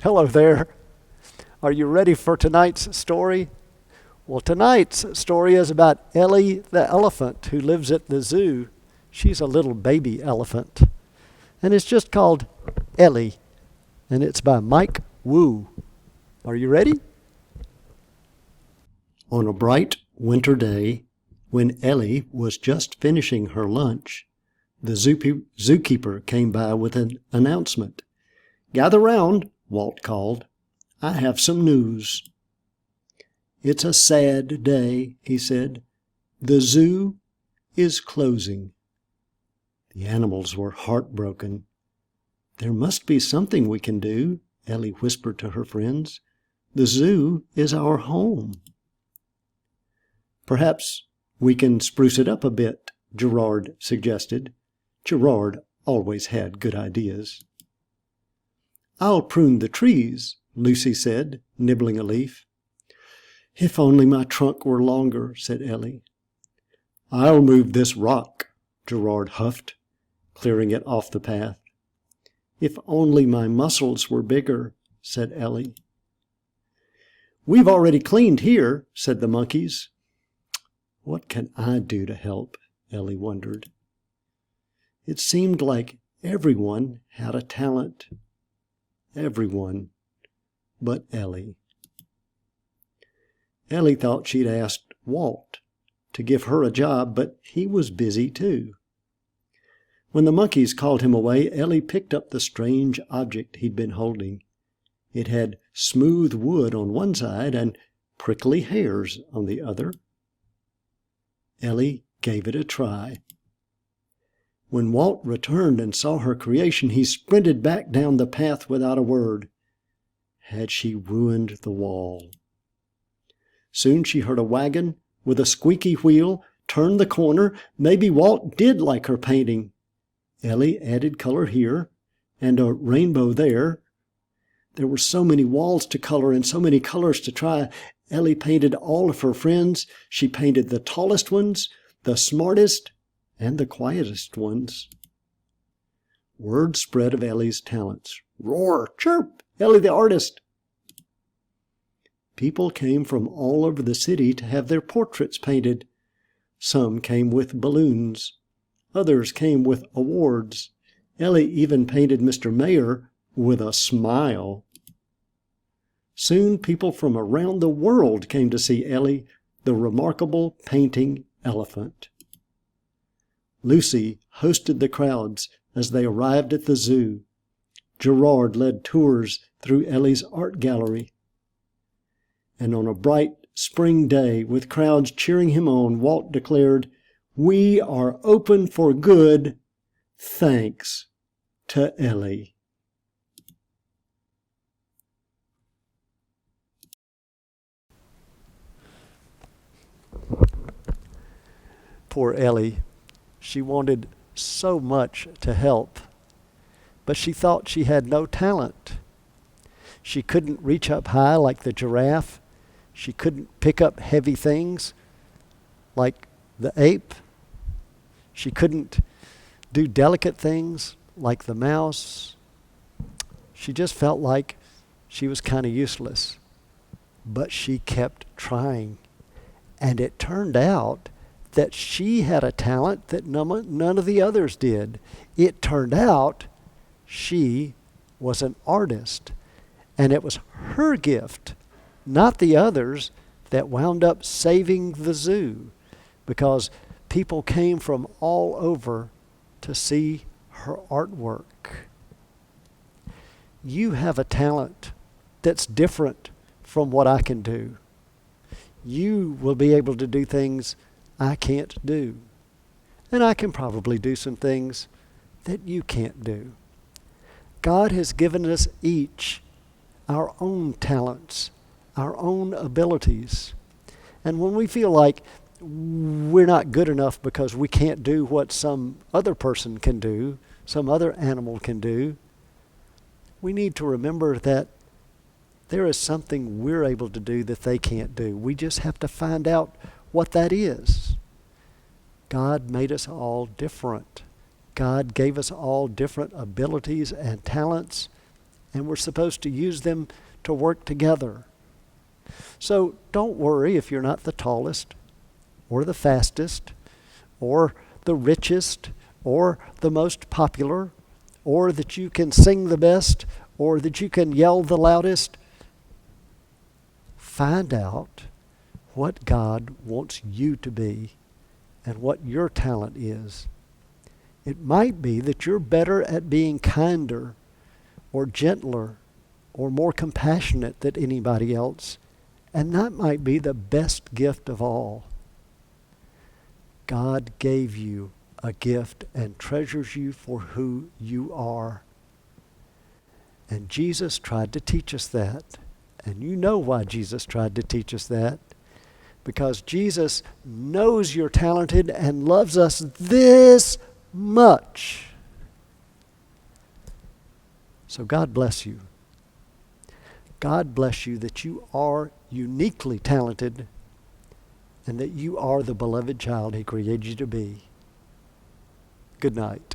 Hello there. Are you ready for tonight's story? Well, tonight's story is about Ellie the elephant who lives at the zoo. She's a little baby elephant. And it's just called Ellie. And it's by Mike Wu. Are you ready? On a bright winter day, when Ellie was just finishing her lunch, the zookeeper came by with an announcement. "Gather round," Walt called. "I have some news." "It's a sad day," he said. "The zoo is closing." The animals were heartbroken. "There must be something we can do," Ellie whispered to her friends. "The zoo is our home." "Perhaps we can spruce it up a bit," Gerard suggested. Gerard always had good ideas. "I'll prune the trees," Lucy said, nibbling a leaf. "If only my trunk were longer," said Ellie. "I'll move this rock," Gerard huffed, clearing it off the path. "If only my muscles were bigger," said Ellie. "We've already cleaned here," said the monkeys. "What can I do to help?" Ellie wondered. It seemed like everyone had a talent. Everyone but Ellie. Ellie thought she'd asked Walt to give her a job, but he was busy too. When the monkeys called him away, Ellie picked up the strange object he'd been holding. It had smooth wood on one side and prickly hairs on the other. Ellie gave it a try. When Walt returned and saw her creation, he sprinted back down the path without a word. Had she ruined the wall? Soon she heard a wagon with a squeaky wheel turn the corner. Maybe Walt did like her painting. Ellie added color here and a rainbow there. There were so many walls to color and so many colors to try. Ellie painted all of her friends. She painted the tallest ones, the smartest, and the quietest ones. Word spread of Ellie's talents. Roar, chirp, Ellie the artist. People came from all over the city to have their portraits painted. Some came with balloons. Others came with awards. Ellie even painted Mr. Mayor with a smile. Soon people from around the world came to see Ellie, the remarkable painting elephant. Lucy hosted the crowds as they arrived at the zoo. Gerard led tours through Ellie's art gallery. And on a bright spring day, with crowds cheering him on, Walt declared, "We are open for good, thanks to Ellie." Poor Ellie. She wanted so much to help, but she thought she had no talent. She couldn't reach up high like the giraffe. She couldn't pick up heavy things like the ape. She couldn't do delicate things like the mouse. She just felt like she was kind of useless. But she kept trying. And it turned out that she had a talent that none of the others did. It turned out she was an artist. And it was her gift, not the others, that wound up saving the zoo, because people came from all over to see her artwork. You have a talent that's different from what I can do. You will be able to do things I can't do. And I can probably do some things that you can't do. God has given us each our own talents, our own abilities. And when we feel like we're not good enough because we can't do what some other person can do, some other animal can do, we need to remember that there is something we're able to do that they can't do. We just have to find out what that is. God made us all different. God gave us all different abilities and talents, and we're supposed to use them to work together. So don't worry if you're not the tallest or the fastest or the richest or the most popular or that you can sing the best or that you can yell the loudest. Find out what God wants you to be and what your talent is. It might be that you're better at being kinder or gentler or more compassionate than anybody else, and that might be the best gift of all. God gave you a gift and treasures you for who you are. And Jesus tried to teach us that. And you know why Jesus tried to teach us that. Because Jesus knows you're talented and loves us this much. So God bless you. God bless you that you are uniquely talented and that you are the beloved child He created you to be. Good night.